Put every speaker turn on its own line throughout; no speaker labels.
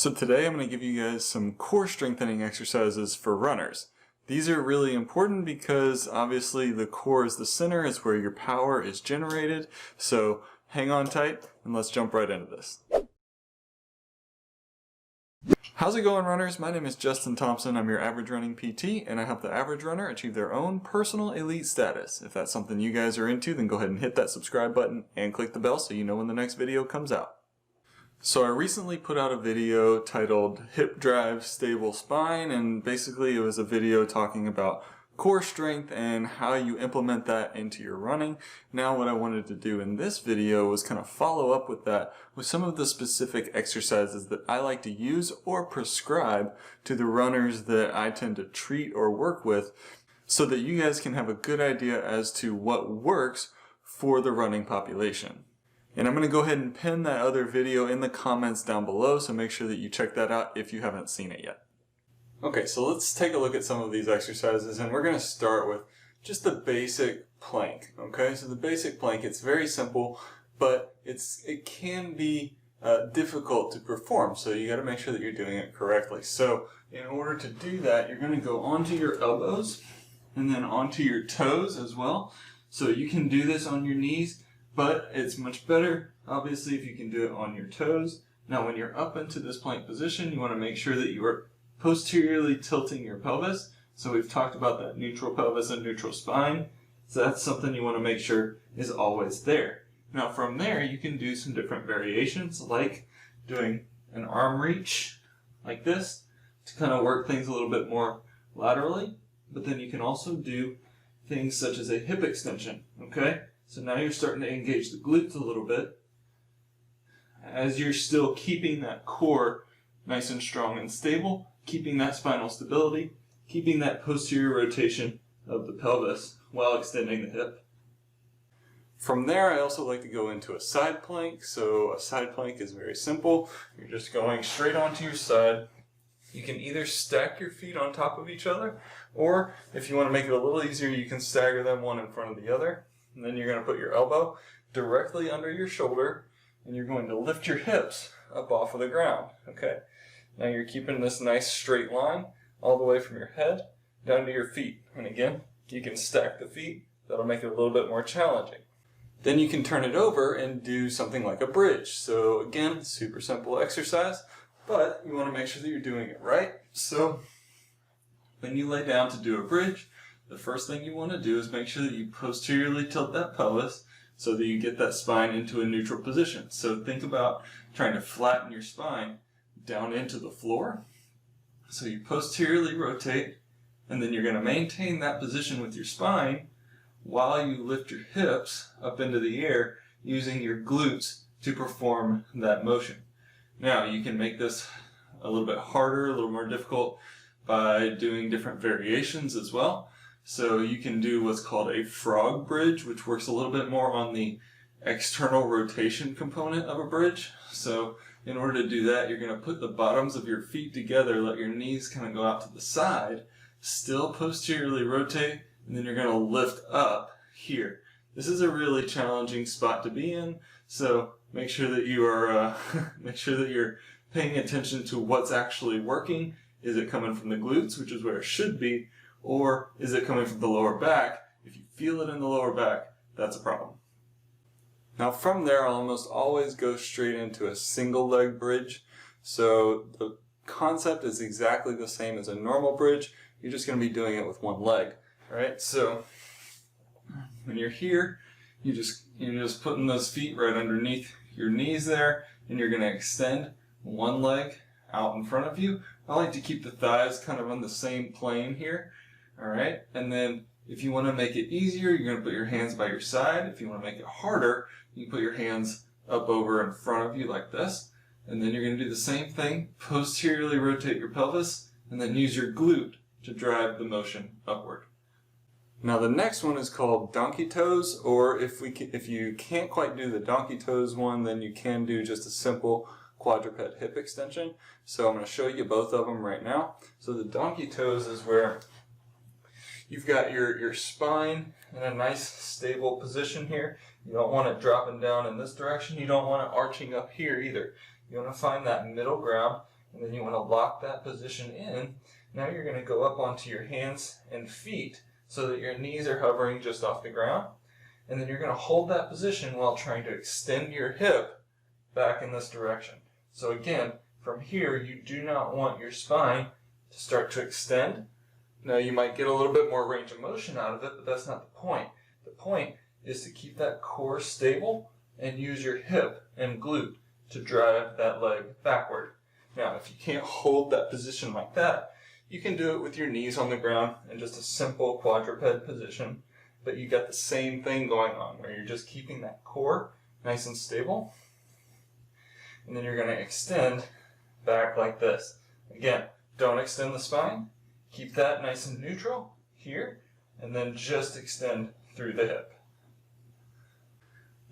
So today I'm going to give you guys some core strengthening exercises for runners. These are really important because obviously the core is the center, is where your power is generated. So hang on tight and let's jump right into this. How's it going, runners? My name is Justin Thompson. I'm your average running PT, and I help the average runner achieve their own personal elite status. If that's something you guys are into, then go ahead and hit that subscribe button and click the bell so you know when the next video comes out. So I recently put out a video titled Hip Drive Stable Spine, and basically it was a video talking about core strength and how you implement that into your running. Now what I wanted to do in this video was kind of follow up with that with some of the specific exercises that I like to use or prescribe to the runners that I tend to treat or work with, so that you guys can have a good idea as to what works for the running population. And I'm going to go ahead and pin that other video in the comments down below, so make sure that you check that out if you haven't seen it yet. Okay, so let's take a look at some of these exercises, and we're going to start with just the basic plank. Okay, so the basic plank, it's very simple, but it can be difficult to perform, so you got to make sure that you're doing it correctly. So in order to do that, you're going to go onto your elbows and then onto your toes as well. So you can do this on your knees, but it's much better, obviously, if you can do it on your toes. Now, when you're up into this plank position, you want to make sure that you are posteriorly tilting your pelvis. So we've talked about that neutral pelvis and neutral spine. So that's something you want to make sure is always there. Now, from there, you can do some different variations, like doing an arm reach like this to kind of work things a little bit more laterally. But then you can also do things such as a hip extension, okay? So now you're starting to engage the glutes a little bit, as you're still keeping that core nice and strong and stable, keeping that spinal stability, keeping that posterior rotation of the pelvis while extending the hip. From there, I also like to go into a side plank. So a side plank is very simple. You're just going straight onto your side. You can either stack your feet on top of each other, or if you want to make it a little easier, you can stagger them one in front of the other. And then you're going to put your elbow directly under your shoulder, and you're going to lift your hips up off of the ground. Okay. Now you're keeping this nice straight line all the way from your head down to your feet. And again, you can stack the feet. That'll make it a little bit more challenging. Then you can turn it over and do something like a bridge. So again, super simple exercise, but you want to make sure that you're doing it right. So when you lay down to do a bridge, the first thing you want to do is make sure that you posteriorly tilt that pelvis so that you get that spine into a neutral position. So think about trying to flatten your spine down into the floor. So you posteriorly rotate, and then you're going to maintain that position with your spine while you lift your hips up into the air using your glutes to perform that motion. Now you can make this a little bit harder, a little more difficult by doing different variations as well. So you can do what's called a frog bridge, which works a little bit more on the external rotation component of a bridge. So in order to do that, you're going to put the bottoms of your feet together, let your knees kind of go out to the side, still posteriorly rotate, and then you're going to lift up here. This is a really challenging spot to be in, so make sure that you are you're paying attention to what's actually working. Is it coming from the glutes, which is where it should be, or is it coming from the lower back? If you feel it in the lower back, that's a problem. Now from there, I'll almost always go straight into a single leg bridge. So the concept is exactly the same as a normal bridge. You're just going to be doing it with one leg, right? So when you're here, you're just putting those feet right underneath your knees there, and you're going to extend one leg out in front of you. I like to keep the thighs kind of on the same plane here. All right, and then if you want to make it easier, you're going to put your hands by your side. If you want to make it harder, you can put your hands up over in front of you like this. And then you're going to do the same thing, posteriorly rotate your pelvis, and then use your glute to drive the motion upward. Now the next one is called donkey toes, or if you can't quite do the donkey toes one, then you can do just a simple quadruped hip extension. So I'm going to show you both of them right now. So the donkey toes is where you've got your spine in a nice stable position here. You don't want it dropping down in this direction. You don't want it arching up here either. You want to find that middle ground, and then you want to lock that position in. Now you're going to go up onto your hands and feet so that your knees are hovering just off the ground. And then you're going to hold that position while trying to extend your hip back in this direction. So again, from here, you do not want your spine to start to extend. Now you might get a little bit more range of motion out of it, but that's not the point. The point is to keep that core stable and use your hip and glute to drive that leg backward. Now, if you can't hold that position like that, you can do it with your knees on the ground in just a simple quadruped position, but you got the same thing going on where you're just keeping that core nice and stable, and then you're going to extend back like this. Again, don't extend the spine, keep that nice and neutral here, and then just extend through the hip.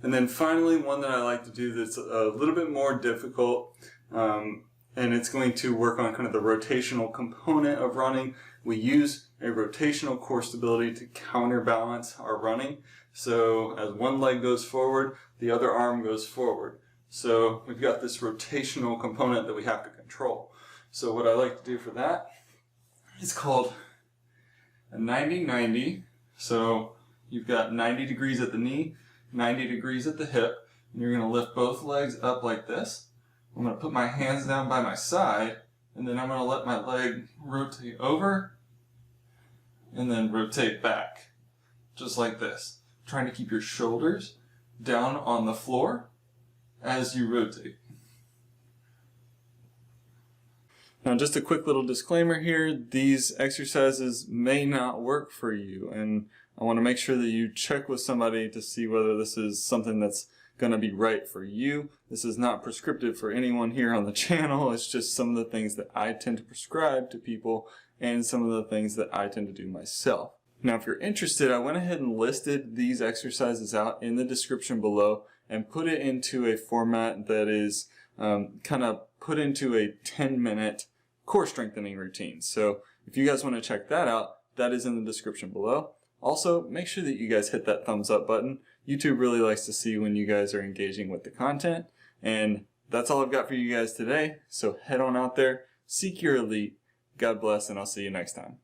And then finally, one that I like to do that's a little bit more difficult, and it's going to work on kind of the rotational component of running. We use a rotational core stability to counterbalance our running. So as one leg goes forward, the other arm goes forward. So we've got this rotational component that we have to control. So what I like to do for that is called a 90-90. So you've got 90 degrees at the knee, 90 degrees at the hip, and you're going to lift both legs up like this. I'm going to put my hands down by my side, and then I'm going to let my leg rotate over and then rotate back, just like this. Trying to keep your shoulders down on the floor as you rotate. Now, just a quick little disclaimer here, these exercises may not work for you, and I want to make sure that you check with somebody to see whether this is something that's going to be right for you. This is not prescriptive for anyone here on the channel. It's just some of the things that I tend to prescribe to people and some of the things that I tend to do myself. Now, if you're interested, I went ahead and listed these exercises out in the description below and put it into a format that is kind of put into a 10-minute core strengthening routine. So if you guys want to check that out, that is in the description below. Also, make sure that you guys hit that thumbs up button. YouTube really likes to see when you guys are engaging with the content. And that's all I've got for you guys today. So head on out there, seek your elite. God bless, and I'll see you next time.